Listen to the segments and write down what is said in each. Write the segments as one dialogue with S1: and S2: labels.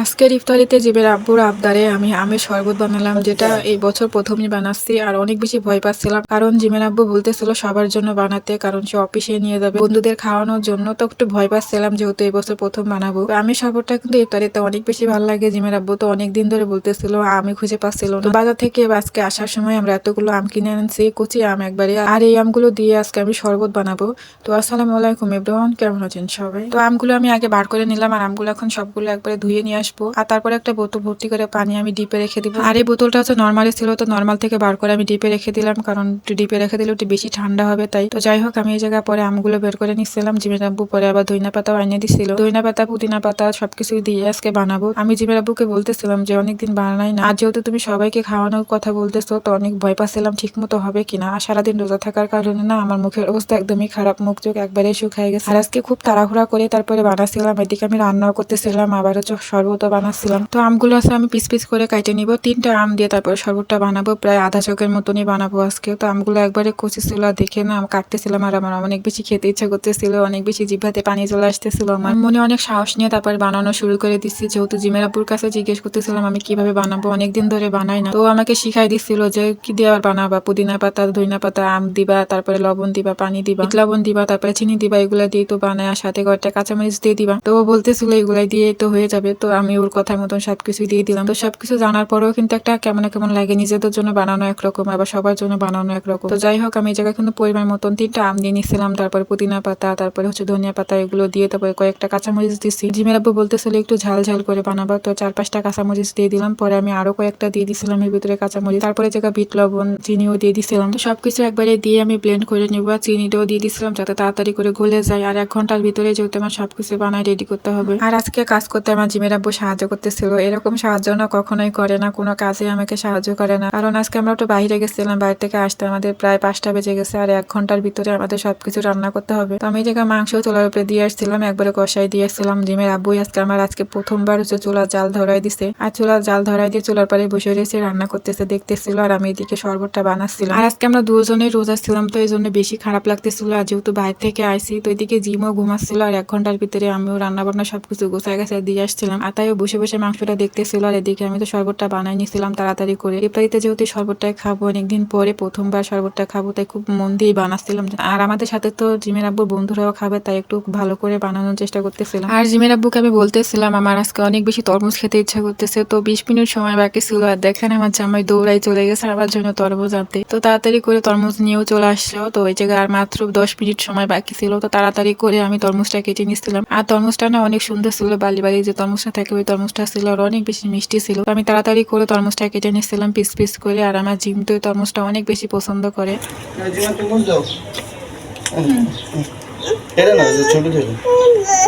S1: আজকের ইফতারিতে জীবের আব্বুর আবদারে আমি আমের শরবত বানালাম, যেটা এই বছর প্রথমই বানাচ্ছি। আর অনেক বেশি ভয় পাচ্ছিলাম, কারণ জিমের আব্বু বলতেছিল সবার জন্য বানাতে, কারণ সে অফিসে নিয়ে যাবে বন্ধুদের খাওয়ানোর জন্য। তো একটু ভয় পাচ্ছিলাম, যেহেতু এই বছর প্রথম বানাবো। তো আমের শরবতটা কিন্তু ইফতারিতে অনেক বেশি ভালো লাগে। জিমের আব্বু তো অনেকদিন ধরে বলতেছিল, আমি খুঁজে পাচ্ছিল না। তো বাজার থেকে আজকে আসার সময় আমরা এতগুলো আম কিনে আনছি, কচি আম একবারে। আর এই আমগুলো দিয়ে আজকে আমি শরবত বানাবো। তো আসসালামু আলাইকুম এভরিওয়ান, কেমন আছেন সবাই? তো আমগুলো আমি আগে বার করে নিলাম, আর আমগুলো এখন সবগুলো একবারে ধুয়ে নিয়ে আসবো। আর তারপরে একটা বোতল ভর্তি করে পানি আমি ডিপে রেখে দিব। আর এই বোতলটা হচ্ছে নর্মালি ছিল, তো নর্মাল থেকে বার করে আমি ডিপে রেখে দিলাম, কারণ ডিপে রেখে দিলে একটু বেশি ঠান্ডা হবে। তাই তো যাই হোক, আমি এই জায়গায় পরে আমগুলো বের করে নিচ্ছিলাম। জিমের আব্বু পরে আবার ধইনা পাতাও আনিয়ে দিচ্ছিল। ধইনা পাতা, পুদিনা পাতা সবকিছু দিয়ে আজকে বানাবো। আমি জিমের আব্বুকে বলতেছিলাম যে অনেকদিন বানাই না, আর যেহেতু তুমি সবাইকে খাওয়ানোর কথা বলতেছো, তো অনেক ভয় পাচ্ছিলাম ঠিক মতো হবে কিনা। আর সারাদিন রোজা থাকার কারণে না আমার মুখের অবস্থা একদমই খারাপ, মুখ চোখ একবারে শুকায় গেছে। আর আজকে খুব তাড়াহুড়া করে তারপরে বানাচ্ছিলাম, এদিকে আমি রান্নাও করতেছিলাম, আবার হচ্ছে শরবতও বানাচ্ছিলাম। তো আমগুলো আছে আমি পিস পিস করে কাটে নিব, 3টা আম দিয়ে তারপর শরবতটা বানাবো। প্রায় আধা চকের মতনই বানাবো আজকে। তো আমগুলো একবারে কচি ছিল, দেখে না কাটতেছিলাম, আর আমার অনেক বেশি খেতে ইচ্ছা করতেছিল, অনেক বেশি জিভাতে পানি চলে আসতেছিল। আমার মনে অনেক সাহস নিয়ে তারপর বানানো শুরু করে দিচ্ছি, যেহেতু জিমের আব্বুর কাছে জিজ্ঞেস করতেছিলাম আমি কিভাবে বানাবো, অনেকদিন ধরে বানাই না। তো আমাকে শিখাই দিচ্ছিল যে কি দিয়ে বানাবা, পুদিনা পাতা, ধইনা পাতা, আম দিবা, তারপরে লবণ দিবা, পানি দিবা, বিট লবণ দিবা, তারপরে চিনি দিবা, এগুলা দিয়ে তো বানায়। আর সাথে কয়েকটা কাঁচামরিচ দিয়ে দিবা। তো ও বলতেছিল এগুলাই দিয়ে তো হয়ে যাবে। তো আমি ওর কথা মতন সবকিছু দিয়ে দিলাম। তো সবকিছু জানার পরেও কিন্তু একটা কেমন কেমন লাগে, নিজেদের জন্য বানানো একরকম, আবার সবার জন্য বানানো একরকম। তো যাই হোক, আমি এই জায়গায় কিন্তু পরিমাণ মতন 3টা আম দিয়ে নিছিলাম, তারপরে পুদিনা পাতা, তারপরে হচ্ছে ধনিয়া পাতা, এগুলো দিয়ে তারপরে কয়েকটা কাঁচামরিচ দিচ্ছি। জিমের আব্বু বলতেছিল একটু ঝাল ঝাল করে বানাবা, তো 4-5টা কাঁচামরিচ দিয়ে দিলাম। পরে আমি আরো কয়েকটা দিয়ে দিছিলাম এর ভিতরে কাঁচামরিচ, তারপরে জায়গা বিট লবণ, চিনিও দিয়ে দিছিলাম। তো সবকিছু একবারে দিয়ে আমি ব্লেন্ড করে নিব। চিনিটাও দিয়ে দিছিলাম যাতে তাড়াতাড়ি করে গলে যায়। আর 1 ঘন্টার ভিতরে যেহেতু আমার সবকিছু বানাই রেডি করতে হবে। আর আজকে কাজ করতে আমার জিমের আব্বু সাহায্য করতেছিল, এরকম সাহায্য না কখনোই করে না, কোনো কাজে আমাকে সাহায্য করে না। কারণ আজকে আমরা একটু বাইরে গেছিলাম, বাইরে থেকে আসতে আমাদের প্রায় 5টা বেজে গেছে, আর 1 ঘন্টার ভিতরে আমাদের সবকিছু রান্না করতে হবে। তো আমি এই জায়গায় মাংস চুলার উপরে দিয়ে আসছিলাম, একবারে কষাই দিয়ে আসছিলাম। জিমের আব্বুই আজকে প্রথমবার হচ্ছে চুলার জাল ধরাই দিছে, আর চুলার জাল ধরাই দিয়ে চুলার পরে বসে রয়েছে, রান্না করতেছে, দেখতেছিল। আর আমি এদিকে শরবতটা বানাচ্ছিলাম। আর আজকে আমরা দুজনেই রোজা ছিলাম, তো এই জন্য বেশি খারাপ লাগতেছিল। আর যেহেতু বাইরে থেকে আইসি, তো এদিকে জিমও ঘুমাচ্ছিল, আর 1 ঘন্টার ভিতরে আমিও রান্না বান্না সবকিছু গোছায় গেছে দিয়ে আসছিলাম। আর তাইও বসে বসে মাংসটা দেখতেছিল, আর এদিকে আমি তো শরবতটা বানাই নিছিলাম তাড়াতাড়ি করে। ইফতারিতে যেহেতু শরবতটাই খাবো, অনেকদিন পরে প্রথমবার শরবতটা খাবো, তাই খুব মন দিয়ে বানাচ্ছিলাম। আর আমাদের সাথে তো জিমের আব্বুর বন্ধুরাও খাবে, তাই একটু ভালো করে বানানোর চেষ্টা করতেছিলাম। আর জিমের আব্বুকে আমি বলতেছিলাম আমার আজকে অনেক বেশি তরমুজ খেতে ইচ্ছা করতেছে। তো 20 মিনিট সময় বাকি ছিল, আর দেখেন আমার জামাই দৌড়াই চলে গেছে আমার জন্য তরমুজ আনতে। তো তাড়াতাড়ি করে তরমুজ নিয়েও চলে আসলো। তো ওই জায়গায় আর মাত্র 10 মিনিট সময় বাকি ছিল, তো তাড়াতাড়ি করে আমি তরমুজটা কেটে নিচ্ছিলাম। আর তরমুজটা না অনেক সুন্দর ছিল, বালি বালি যে তরমুজটা থাকে ওই তরমুজটা ছিল, আর অনেক বেশি মিষ্টি ছিল। তো আমি তাড়াতাড়ি করে তরমুজটা কেটে নিচ্ছিলাম পিস পিস করে। আর আমার জিম তো তরমুজটা অনেক বেশি পছন্দ করে।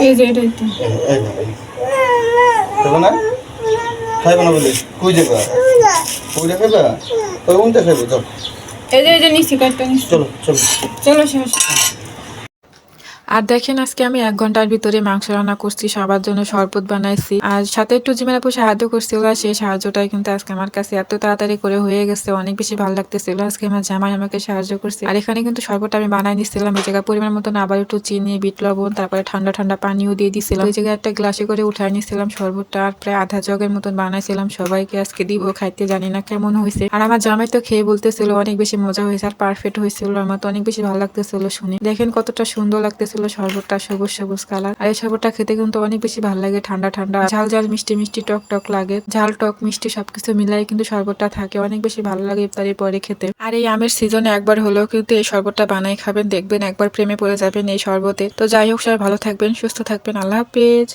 S1: এই যে এটাই তো
S2: খাইবে না বলে কই যাবা কইটা খাইবা ওই উনটা খাইবে চল
S1: এই যে নিচে কাটটা নিচে
S2: চলো চলো
S1: চলো শেষ। আর দেখেন আজকে আমি 1 ঘন্টার ভিতরে মাংস রান্না করছি, সবার জন্য শরবত বানাইছি, আর সাথে একটু জিমের আপু সাহায্য করছিল। আর সেই সাহায্যটাই কিন্তু আজকে আমার কাছে এত তাড়াতাড়ি করে হয়ে গেছে, অনেক বেশি ভালো লাগতেছিল। আজকে আমার জামাই আমাকে সাহায্য করছে। আর এখানে কিন্তু শরবতটা আমি বানাই দিচ্ছিলাম, এই জায়গায় পরিমাণ মতন আবার একটু চিনি, বিট লবণ, তারপরে ঠান্ডা ঠান্ডা পানিও দিয়ে দিছিলাম। এই জায়গায় একটা গ্লাসে করে উঠাই নিছিলাম শরবতটা, আর প্রায় আধা জগের মতন বানাইছিলাম, সবাইকে আজকে দিব খাইতে, জানি না কেমন হয়েছে। আর আমার জামাই তো খেয়ে বলতেছিল অনেক বেশি মজা হয়েছে আর পারফেক্ট হয়েছিল। আমার তো অনেক বেশি ভালো লাগতেছিল শুনে। দেখেন কতটা সুন্দর লাগতেছিল শরবতটা, সবুজ সবুজ কালার। আর এই শরবতটা খেতে কিন্তু অনেক বেশি ভালো লাগে, ঠান্ডা ঠান্ডা, ঝাল ঝাল মিষ্টি মিষ্টি, টক টক লাগে, ঝাল টক মিষ্টি সবকিছু মিলাই কিন্তু শরবতটা থাকে, অনেক বেশি ভালো লাগে ইফতারের পরে খেতে। আর এই আমের সিজনে একবার হলেও কিন্তু এই শরবতটা বানাই খাবেন, দেখবেন একবার প্রেমে পড়ে যাবেন এই শরবতে। তো যাই হোক, সবাই ভালো থাকবেন, সুস্থ থাকবেন, আল্লাহ হাফেজ।